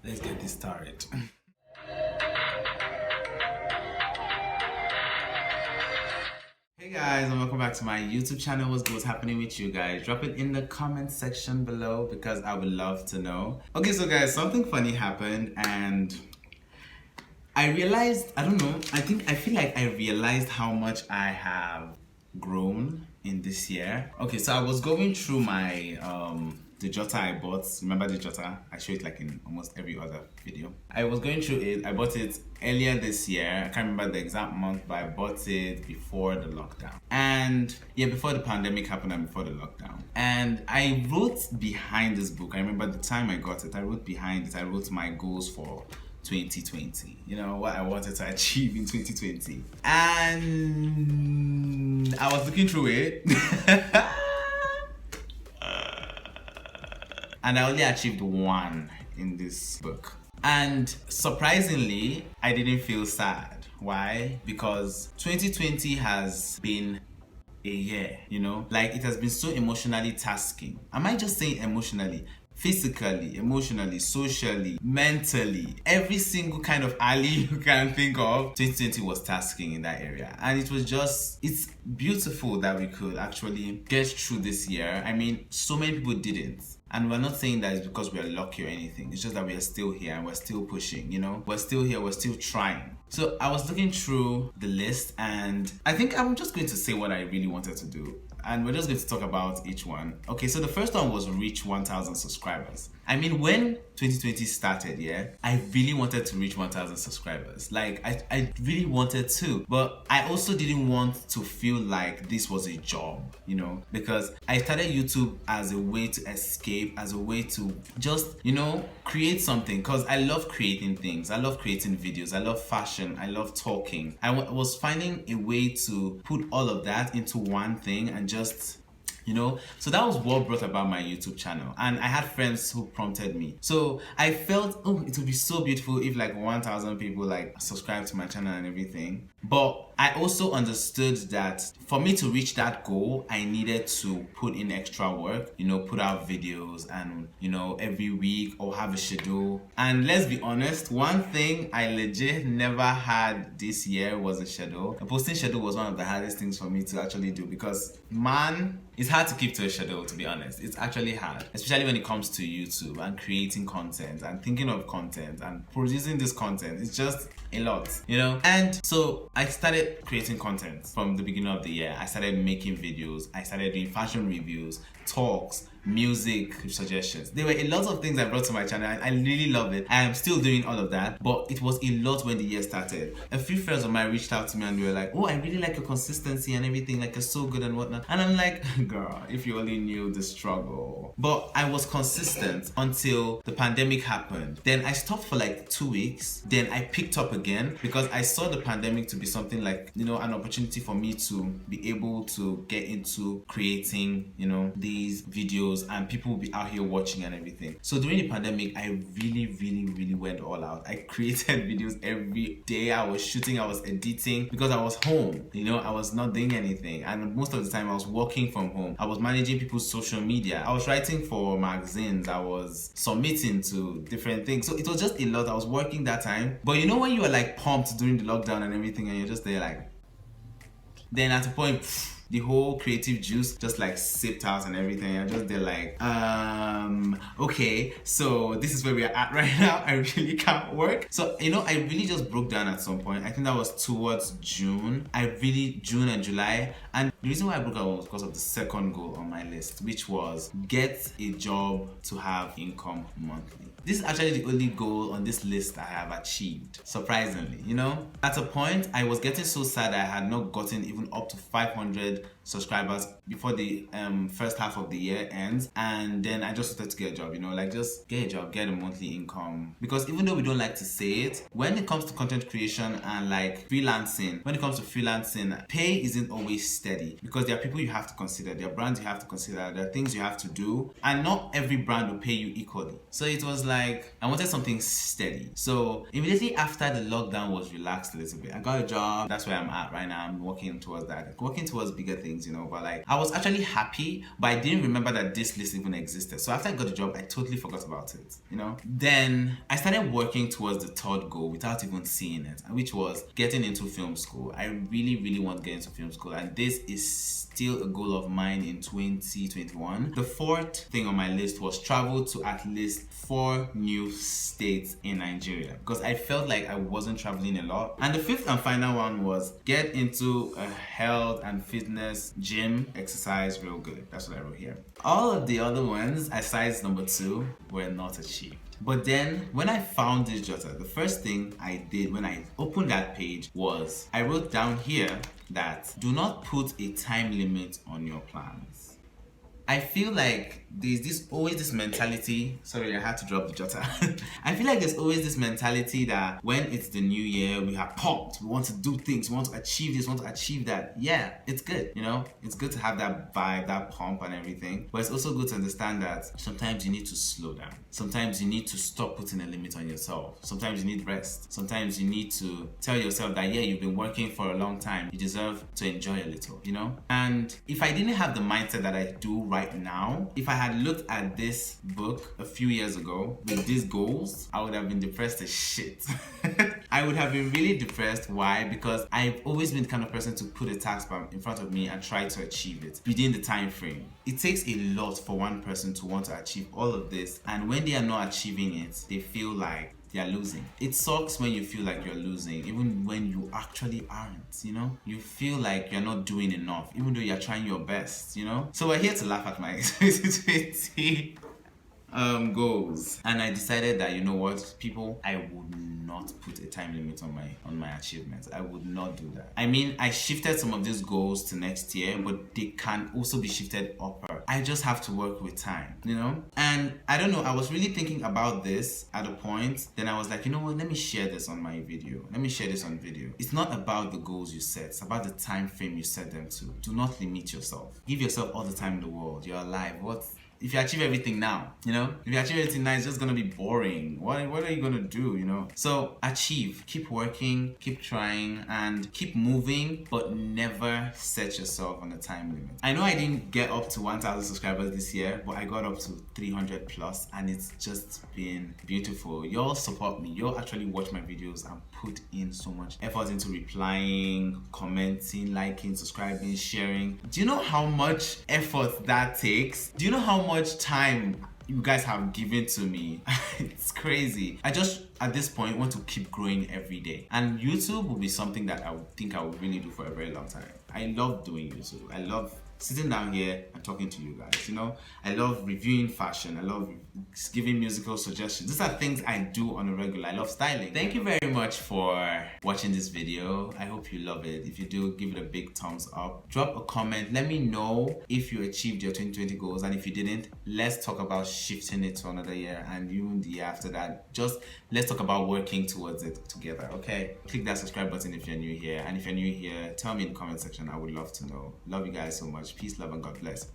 Let's get this started. Hey guys, and welcome back to my YouTube channel. What's happening with you guys? Drop it in the comment section below because I would love to know. Okay, so guys, something funny happened and I realized, I don't know, I feel like I realized how much I have grown in this year. Okay, so I was going through my the jotter I bought. Remember the jotter? I show it like in almost every other video. I was going through it. I bought it earlier this year. I can't remember the exact month, but I bought it before the lockdown. And yeah, before the pandemic happened and before the lockdown. And I wrote behind this book. I remember the time I got it. I wrote behind it. I wrote my goals for 2020, you know, what I wanted to achieve in 2020, and I was looking through it and I only achieved one in this book, and surprisingly I didn't feel sad. Why? Because 2020 has been a year, you know, like it has been so emotionally tasking. Am I just saying emotionally? Physically, emotionally, socially, mentally, every single kind of alley you can think of, 2020 was tasking in that area. And it was just, it's beautiful that we could actually get through this year. I mean, so many people didn't. And we're not saying that it's because we're lucky or anything. It's just that we are still here and we're still pushing, you know? We're still here, we're still trying. So I was looking through the list and I think I'm just going to say what I really wanted to do. And we're just going to talk about each one. Okay, so the first one was reach 1,000 subscribers. I mean, when 2020 started, yeah, I really wanted to reach 1,000 subscribers. Like, I really wanted to. But I also didn't want to feel like this was a job, you know, because I started YouTube as a way to escape, as a way to just, you know, create something. Because I love creating things. I love creating videos. I love fashion. I love talking. I was finding a way to put all of that into one thing and just, you know, so that was what brought about my YouTube channel. And I had friends who prompted me. So I felt, oh, it would be so beautiful if like 1,000 people like subscribe to my channel and everything. But I also understood that for me to reach that goal, I needed to put in extra work, you know, put out videos and, you know, every week or have a schedule. And let's be honest, one thing I legit never had this year was a schedule. A posting schedule was one of the hardest things for me to actually do because, man, it's hard to keep to a schedule, to be honest. It's actually hard, especially when it comes to YouTube and creating content and thinking of content and producing this content. It's just a lot, you know? And so I started creating content from the beginning of the year. I started making videos. I started doing fashion reviews, talks, music suggestions. There were a lot of things I brought to my channel. I really love it. I am still doing all of that, but it was a lot when the year started. A few friends of mine reached out to me and they were like, oh, I really like your consistency and everything, like you're so good and whatnot. And I'm like, girl, if you only knew the struggle. But I was consistent until the pandemic happened. Then I stopped for like 2 weeks. Then I picked up again because I saw the pandemic to be something like, you know, an opportunity for me to be able to get into creating, you know, these videos and people will be out here watching and everything. So during the pandemic, I really went all out. I created videos every day. I was shooting, I was editing because I was home, you know, I was not doing anything. And most of the time I was working from home. I was managing people's social media. I was writing for magazines. I was submitting to different things. So it was just a lot. I was working that time. But you know when you were like pumped during the lockdown and everything and you're just there like, then at a point, the whole creative juice just like sipped out and everything. I'm just there like, okay, so this is where we are at right now. I really can't work. So, you know, I really just broke down at some point. I think that was towards June. June and July. And the reason why I broke down was because of the second goal on my list, which was get a job to have income monthly. This is actually the only goal on this list I have achieved, surprisingly, you know? At a point, I was getting so sad I had not gotten even up to 500 subscribers before the first half of the year ends, and then I just wanted to get a job, you know, like just get a job, get a monthly income. Because even though we don't like to say it, when it comes to content creation and like freelancing, pay isn't always steady because there are people you have to consider, there are brands you have to consider, there are things you have to do, and not every brand will pay you equally. So it was like I wanted something steady. So immediately after the lockdown was relaxed a little bit, I got a job. That's where I'm at right now. I'm working towards that, working towards bigger things. things, you know, but like I was actually happy, but I didn't remember that this list even existed. So after I got the job, I totally forgot about it, you know. Then I started working towards the third goal without even seeing it, which was getting into film school. I really want to get into film school, and this is still a goal of mine in 2021. The fourth thing on my list was travel to at least 4 new states in Nigeria, because I felt like I wasn't traveling a lot. And the fifth and final one was get into a health and fitness gym, exercise real good. That's what I wrote here. All of the other ones, aside number 2, were not achieved. But then when I found this jotter, the first thing I did when I opened that page was I wrote down here that do not put a time limit on your plans. I feel like there's always this mentality. Sorry, I had to drop the jotter. I feel like there's always this mentality that when it's the new year, we are pumped. We want to do things. We want to achieve this. We want to achieve that. Yeah, it's good. You know, it's good to have that vibe, that pump and everything. But it's also good to understand that sometimes you need to slow down. Sometimes you need to stop putting a limit on yourself. Sometimes you need rest. Sometimes you need to tell yourself that, yeah, you've been working for a long time. You deserve to enjoy a little, you know? And if I didn't have the mindset that I do right now, if I had looked at this book a few years ago with these goals, I would have been depressed as shit. I would have been really depressed. Why? Because I've always been the kind of person to put a task in front of me and try to achieve it within the time frame. It takes a lot for one person to want to achieve all of this, and when they are not achieving it, they feel like they are losing. It sucks when you feel like you're losing, even when you actually aren't, you know? You feel like you're not doing enough, even though you're trying your best, you know? So we're here to laugh at my 2020 goals, and I decided that, you know what, people, I would not put a time limit on my achievements. I would not do that. I mean, I shifted some of these goals to next year, but they can also be shifted upper. I just have to work with time, you know? And I don't know, I was really thinking about this at a point. Then I was like, you know what, let me share this on my video. Let me share this on video. It's not about the goals you set, it's about the time frame you set them to. Do not limit yourself. Give yourself all the time in the world. You're alive. If you achieve everything now, you know? If you achieve everything now, it's just gonna be boring. What are you gonna do, you know? So achieve, keep working, keep trying, and keep moving, but never set yourself on a time limit. I know I didn't get up to 1,000 subscribers this year, but I got up to 300 plus, and it's just been beautiful. Y'all support me. Y'all actually watch my videos and put in so much effort into replying, commenting, liking, subscribing, sharing. Do you know how much effort that takes? Do you know how much time you guys have given to me? It's crazy. I just, at this point, want to keep growing every day. And YouTube will be something that I would think I would really do for a very long time. I love doing YouTube. I love sitting down here and talking to you guys, you know? I love reviewing fashion. I love giving musical suggestions. These are things I do on a regular. I love styling. Thank you very much for watching this video. I hope you love it. If you do, give it a big thumbs up. Drop a comment. Let me know if you achieved your 2020 goals, and if you didn't, let's talk about shifting it to another year, and even the year after that. Just let's talk about working towards it together, okay? Click that subscribe button if you're new here, and if you're new here, tell me in the comment section. I would love to know. Love you guys so much. Peace, love, and God bless.